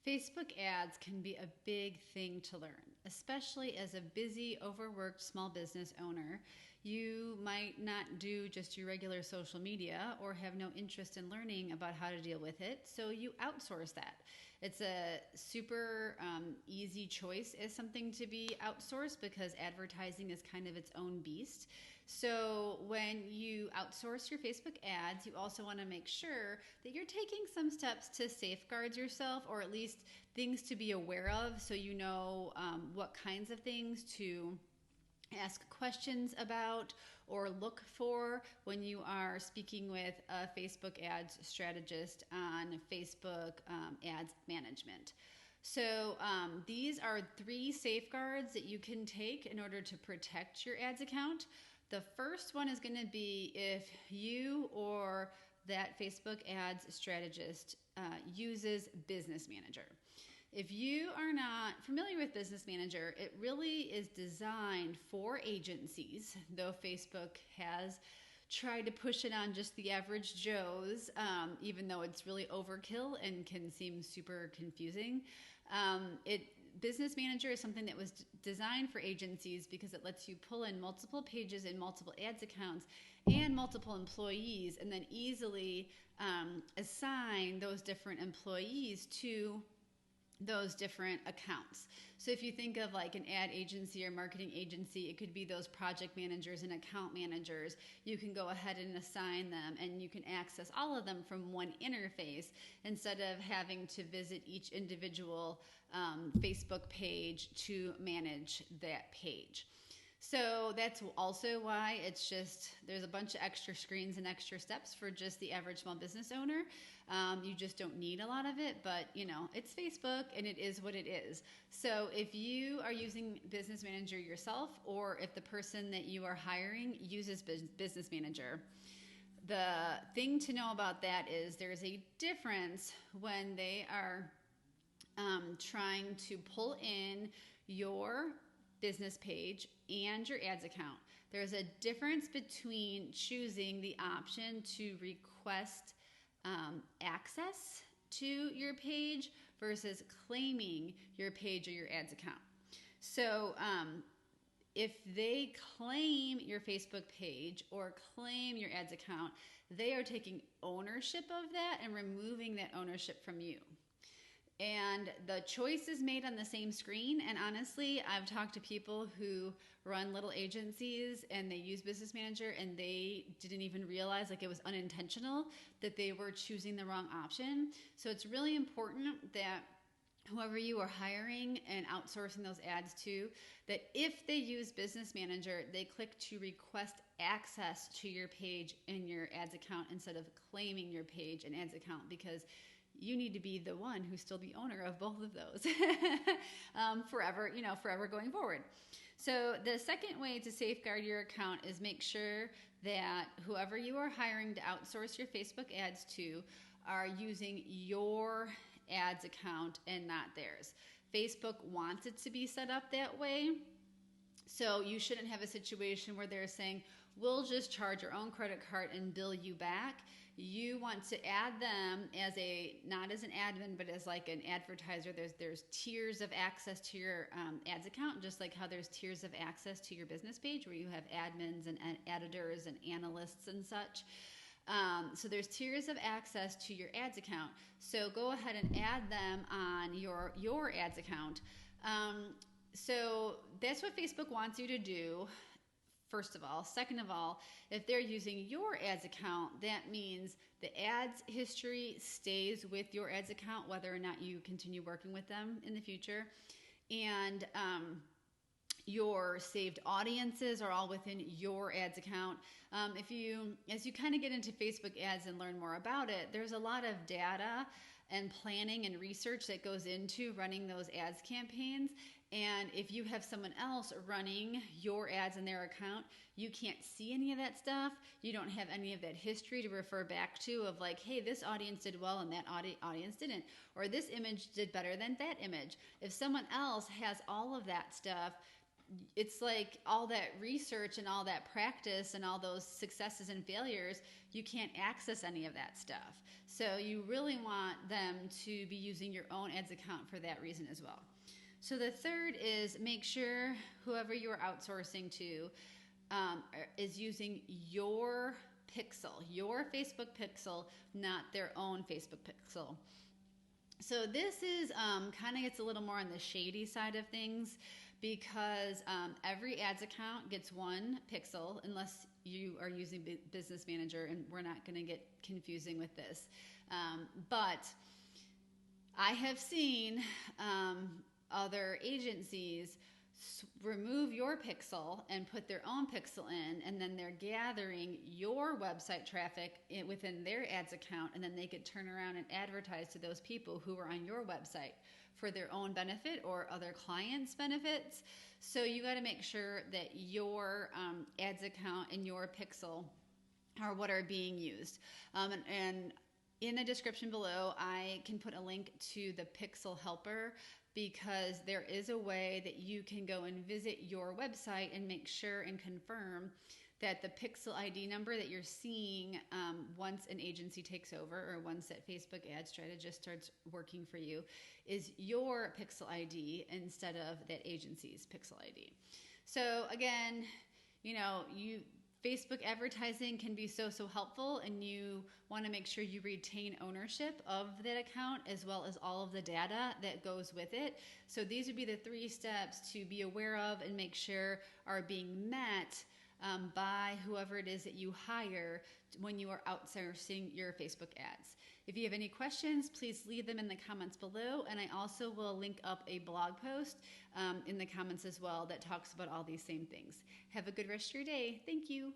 Facebook ads can be a big thing to learn, especially as a busy, overworked small business owner. You might not do just your regular social media or have no interest in learning about how to deal with it, so you outsource that. It's a super easy choice as something to be outsourced because advertising is kind of its own beast. So when you outsource your Facebook ads, you also want to make sure that you're taking some steps to safeguard yourself, or at least things to be aware of, so you know what kinds of things to ask questions about or look for when you are speaking with a Facebook ads strategist on Facebook ads management. So these are 3 safeguards that you can take in order to protect your ads account. The first one is going to be if you or that Facebook ads strategist uses Business Manager. If you are not familiar with Business Manager, it really is designed for agencies, though Facebook has tried to push it on just the average Joes, even though it's really overkill and can seem super confusing. Business Manager is something that was designed for agencies because it lets you pull in multiple pages and multiple ads accounts and multiple employees, and then easily assign those different employees to those different accounts. So if you think of like an ad agency or marketing agency, it could be those project managers and account managers. You can go ahead and assign them, and you can access all of them from one interface instead of having to visit each individual Facebook page to manage that page. So that's also why there's a bunch of extra screens and extra steps for just the average small business owner. You just don't need a lot of it, but it's Facebook and it is what it is. So if you are using Business Manager yourself, or if the person that you are hiring uses Business Manager, the thing to know about that is there's a difference when they are trying to pull in your business page and your ads account. There's a difference between choosing the option to request access to your page versus claiming your page or your ads account. So if they claim your Facebook page or claim your ads account, they are taking ownership of that and removing that ownership from you. And the choice is made on the same screen. And honestly, I've talked to people who run little agencies and they use Business Manager and they didn't even realize, like, it was unintentional, that they were choosing the wrong option. So it's really important that whoever you are hiring and outsourcing those ads to, that if they use Business Manager, they click to request access to your page and your ads account instead of claiming your page and ads account, because you need to be the one who's still the owner of both of those forever going forward. So the second way to safeguard your account is make sure that whoever you are hiring to outsource your Facebook ads to are using your ads account and not theirs. Facebook wants it to be set up that way. So you shouldn't have a situation where they're saying, we'll just charge your own credit card and bill you back. You want to add them as not as an admin, but as like an advertiser. There's tiers of access to your ads account, just like how there's tiers of access to your business page where you have admins and editors and analysts and such. So there's tiers of access to your ads account. So go ahead and add them on your ads account. So that's what Facebook wants you to do, first of all. Second of all, if they're using your ads account, that means the ads history stays with your ads account, whether or not you continue working with them in the future. And your saved audiences are all within your ads account. As you kind of get into Facebook ads and learn more about it, there's a lot of data and planning and research that goes into running those ads campaigns. And if you have someone else running your ads in their account, you can't see any of that stuff. You don't have any of that history to refer back to of like, hey, this audience did well and that audience didn't. Or this image did better than that image. If someone else has all of that stuff, it's like all that research and all that practice and all those successes and failures, you can't access any of that stuff. So you really want them to be using your own ads account for that reason as well. So the third is make sure whoever you're outsourcing to is using your pixel, your Facebook pixel, not their own Facebook pixel. So this is kind of gets a little more on the shady side of things because every ads account gets one pixel unless you are using Business Manager, and we're not going to get confusing with this. But I have seen other agencies remove your pixel and put their own pixel in, and then they're gathering your website traffic within their ads account, and then they could turn around and advertise to those people who are on your website for their own benefit or other clients' benefits. So you got to make sure that your ads account and your pixel are what are being used. And in the description below, I can put a link to the Pixel Helper, because there is a way that you can go and visit your website and make sure and confirm that the pixel ID number that you're seeing once an agency takes over or once that Facebook ad strategist starts working for you is your pixel ID instead of that agency's pixel ID. So again, Facebook advertising can be so helpful, and you want to make sure you retain ownership of that account as well as all of the data that goes with it. So these would be the 3 steps to be aware of and make sure are being met by whoever it is that you hire when you are outsourcing your Facebook ads. If you have any questions, please leave them in the comments below, and I also will link up a blog post in the comments as well that talks about all these same things. Have a good rest of your day. Thank you.